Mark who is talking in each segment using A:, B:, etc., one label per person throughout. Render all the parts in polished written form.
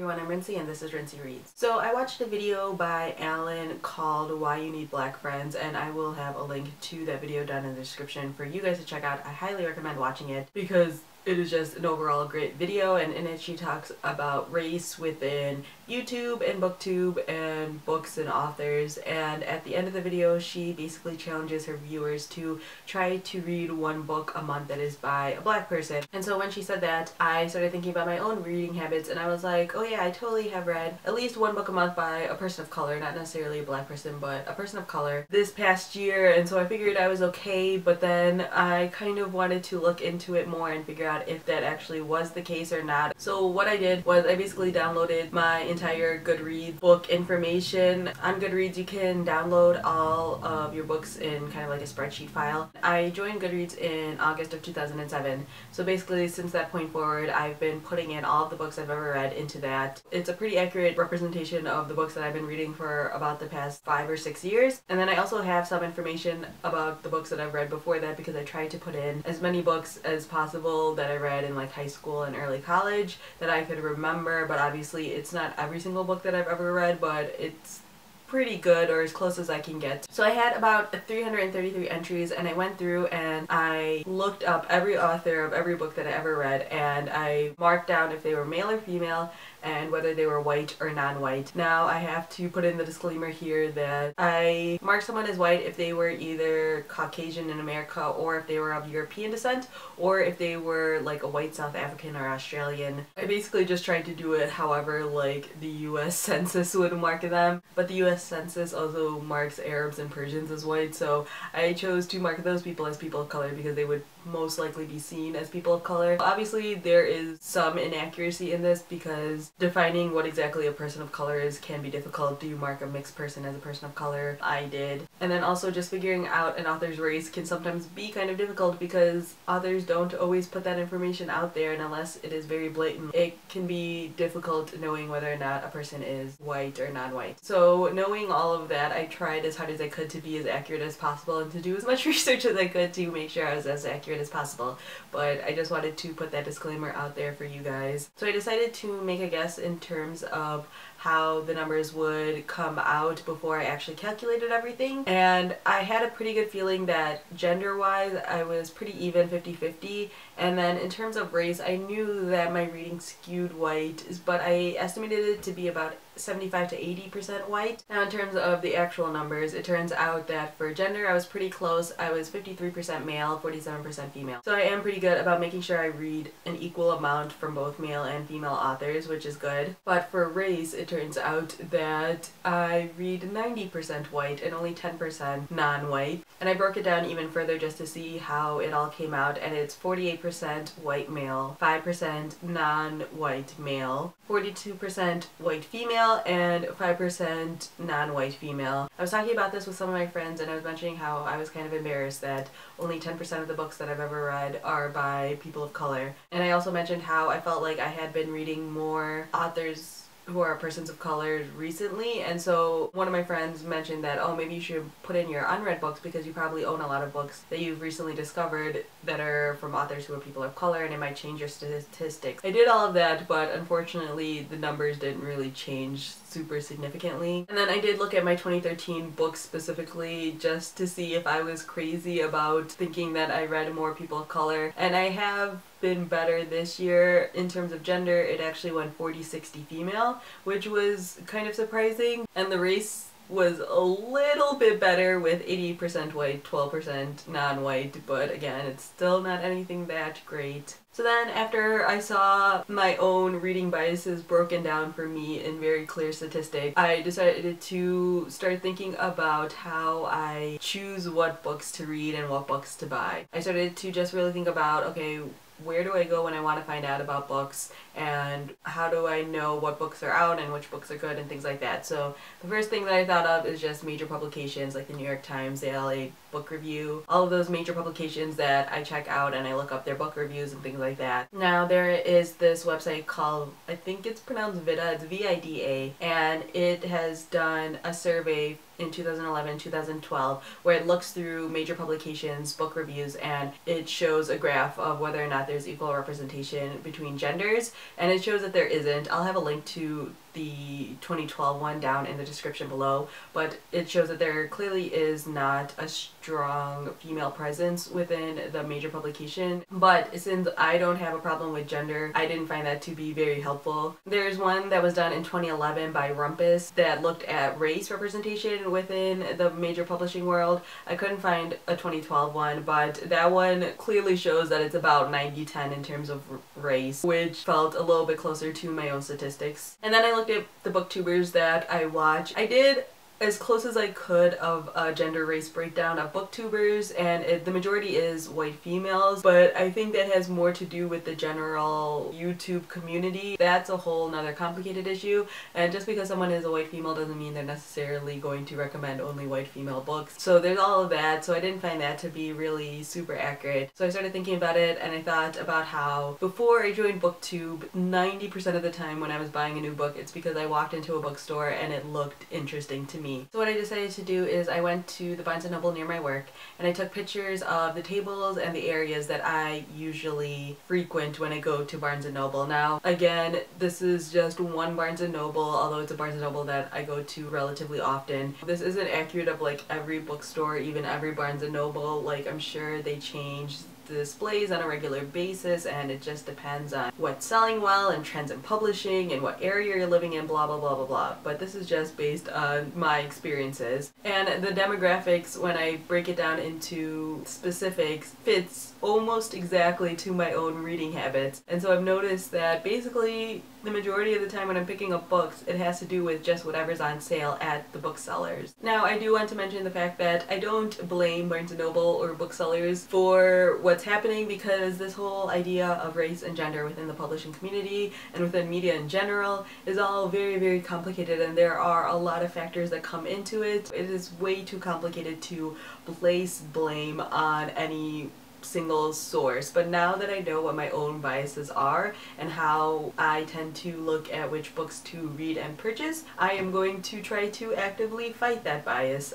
A: everyone, I'm Rincey and this is Rincey Reads. So I watched a video by Alan called Why You Need Black Friends, and I will have a link to that video down in the description for you guys to check out. I highly recommend watching it because it is just an overall great video, and in it she talks about race within YouTube and BookTube and books and authors, and at the end of the video she basically challenges her viewers to try to read one book a month that is by a black person. And so when she said that, I started thinking about my own reading habits, and I was like, oh yeah, I totally have read at least one book a month by a person of color, not necessarily a black person, but a person of color this past year. And so I figured I was okay, but then I kind of wanted to look into it more and figure out if that actually was the case or not. So what I did was I basically downloaded my entire Goodreads book information. On Goodreads you can download all of your books in kind of like a spreadsheet file. I joined Goodreads in August of 2007, so basically since that point forward I've been putting in all of the books I've ever read into that. It's a pretty accurate representation of the books that I've been reading for about the past 5 or 6 years, and then I also have some information about the books that I've read before that because I tried to put in as many books as possible that I read in like high school and early college that I could remember, but obviously it's not every single book that I've ever read, but it's pretty good, or as close as I can get. So I had about 333 entries, and I went through and I looked up every author of every book that I ever read, and I marked down if they were male or female and whether they were white or non-white. Now I have to put in the disclaimer here that I marked someone as white if they were either Caucasian in America, or if they were of European descent, or if they were like a white South African or Australian. I basically just tried to do it however like the US Census would mark them, but the US Census also marks Arabs and Persians as white, so I chose to mark those people as people of color because they would most likely be seen as people of color. Obviously there is some inaccuracy in this because defining what exactly a person of color is can be difficult. Do you mark a mixed person as a person of color? I did. And then also just figuring out an author's race can sometimes be kind of difficult because authors don't always put that information out there, and unless it is very blatant, it can be difficult knowing whether or not a person is white or non-white. So knowing all of that, I tried as hard as I could to be as accurate as possible and to do as much research as I could to make sure I was as accurate as possible, but I just wanted to put that disclaimer out there for you guys. So I decided to make a guess in terms of how the numbers would come out before I actually calculated everything, and I had a pretty good feeling that gender-wise I was pretty even 50-50, and then in terms of race I knew that my reading skewed white, but I estimated it to be about 75 to 80% white. Now in terms of the actual numbers, it turns out that for gender I was pretty close. I was 53% male, 47% female. So I am pretty good about making sure I read an equal amount from both male and female authors, which is good. But for race, it turns out that I read 90% white and only 10% non-white. And I broke it down even further just to see how it all came out, and it's 48% white male, 5% non-white male, 42% white female, and 5% non-white female. I was talking about this with some of my friends, and I was mentioning how I was kind of embarrassed that only 10% of the books that I've ever read are by people of color. And I also mentioned how I felt like I had been reading more authors who are persons of color recently, and so one of my friends mentioned that, oh, maybe you should put in your unread books because you probably own a lot of books that you've recently discovered that are from authors who are people of color, and it might change your statistics. I did all of that, but unfortunately the numbers didn't really change super significantly. And then I did look at my 2013 books specifically just to see if I was crazy about thinking that I read more people of color, and I have been better this year. In terms of gender, it actually went 40-60 female, which was kind of surprising, and the race was a little bit better with 80% white, 12% non-white, but again, it's still not anything that great. So then after I saw my own reading biases broken down for me in very clear statistics, I decided to start thinking about how I choose what books to read and what books to buy. I started to just really think about, okay, where do I go when I want to find out about books, and how do I know what books are out and which books are good and things like that. So the first thing that I thought of is just major publications like the New York Times, the LA Book Review, all of those major publications that I check out and I look up their book reviews and things like that. Now there is this website called, I think it's pronounced Vida, it's VIDA, and it has done a survey in 2011, 2012, where it looks through major publications, book reviews, and it shows a graph of whether or not there's equal representation between genders, and it shows that there isn't. I'll have a link to the 2012 one down in the description below, but it shows that there clearly is not a strong female presence within the major publication. But since I don't have a problem with gender, I didn't find that to be very helpful. There's one that was done in 2011 by Rumpus that looked at race representation within the major publishing world. I couldn't find a 2012 one, but that one clearly shows that it's about 90-10 in terms of race, which felt a little bit closer to my own statistics. And then I looked at the booktubers that I watch. I did as close as I could of a gender race breakdown of booktubers, and the majority is white females, but I think that has more to do with the general YouTube community. That's a whole nother complicated issue, and just because someone is a white female doesn't mean they're necessarily going to recommend only white female books. So there's all of that, so I didn't find that to be really super accurate. So I started thinking about it, and I thought about how before I joined BookTube, 90% of the time when I was buying a new book, it's because I walked into a bookstore and it looked interesting to me. So what I decided to do is I went to the Barnes & Noble near my work and I took pictures of the tables and the areas that I usually frequent when I go to Barnes & Noble. Now, again, this is just one Barnes & Noble, although it's a Barnes & Noble that I go to relatively often. This isn't accurate of like every bookstore, even every Barnes & Noble. Like, I'm sure they change the displays on a regular basis, and it just depends on what's selling well and trends in publishing and what area you're living in, blah blah blah blah blah. But this is just based on my experiences, and the demographics, when I break it down into specifics, fits almost exactly to my own reading habits. And so I've noticed that basically the majority of the time when I'm picking up books, it has to do with just whatever's on sale at the booksellers. Now, I do want to mention the fact that I don't blame Barnes & Noble or booksellers for what's happening, because this whole idea of race and gender within the publishing community and within media in general is all very, very complicated, and there are a lot of factors that come into it. It is way too complicated to place blame on any single source. But now that I know what my own biases are and how I tend to look at which books to read and purchase, I am going to try to actively fight that bias,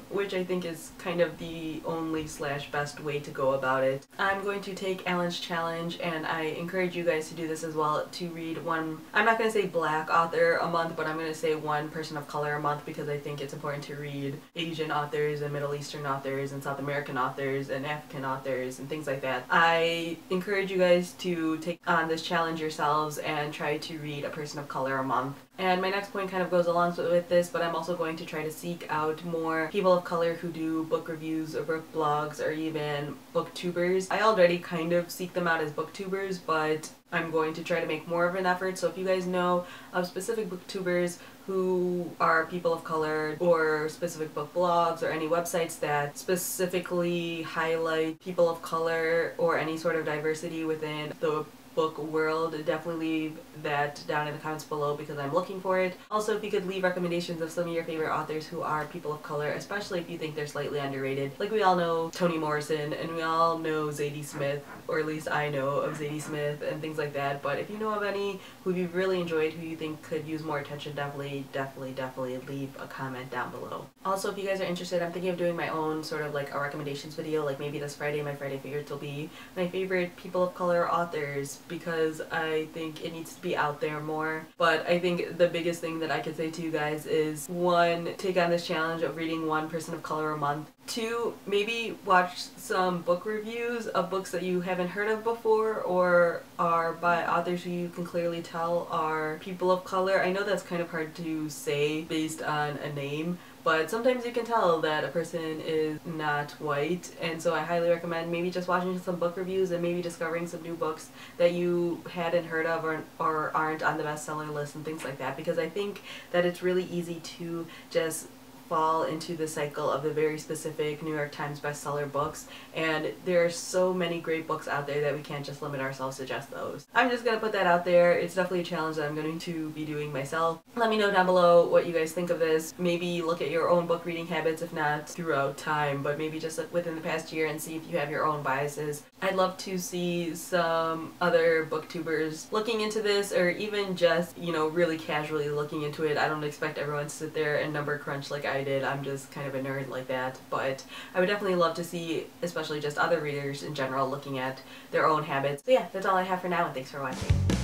A: which I think is kind of the only / best way to go about it. I'm going to take Alan's challenge, and I encourage you guys to do this as well, to read one, I'm not going to say black author a month, but I'm going to say one person of color a month, because I think it's important to read Asian authors and Middle Eastern authors and South American authors and African authors and things like that. I encourage you guys to take on this challenge yourselves and try to read a person of color a month. And my next point kind of goes along with this, but I'm also going to try to seek out more people of color who do book reviews or book blogs or even booktubers. I already kind of seek them out as booktubers, but I'm going to try to make more of an effort. So if you guys know of specific booktubers who are people of color, or specific book blogs, or any websites that specifically highlight people of color or any sort of diversity within the book world, definitely leave that down in the comments below, because I'm looking for it. Also, if you could leave recommendations of some of your favorite authors who are people of color, especially if you think they're slightly underrated. Like, we all know Toni Morrison, and we all know Zadie Smith, or at least I know of Zadie Smith and things like that. But if you know of any who you've really enjoyed, who you think could use more attention, definitely leave a comment down below. Also, if you guys are interested, I'm thinking of doing my own sort of like a recommendations video, like maybe this Friday, my Friday favorites will be my favorite people of color authors, because I think it needs to be out there more. But I think the biggest thing that I could say to you guys is, 1, take on this challenge of reading one person of color a month. 2, maybe watch some book reviews of books that you haven't heard of before, or are by authors who you can clearly tell are people of color. I know that's kind of hard to say based on a name, but sometimes you can tell that a person is not white, and so I highly recommend maybe just watching some book reviews and maybe discovering some new books that you hadn't heard of or aren't on the bestseller list and things like that, because I think that it's really easy to just fall into the cycle of the very specific New York Times bestseller books, and there are so many great books out there that we can't just limit ourselves to just those. I'm just gonna put that out there. It's definitely a challenge that I'm going to be doing myself. Let me know down below what you guys think of this. Maybe look at your own book reading habits, if not throughout time, but maybe just within the past year, and see if you have your own biases. I'd love to see some other booktubers looking into this, or even just, you know, really casually looking into it. I don't expect everyone to sit there and number crunch like I did. I'm just kind of a nerd like that, but I would definitely love to see, especially just other readers in general, looking at their own habits. So yeah, that's all I have for now, and thanks for watching.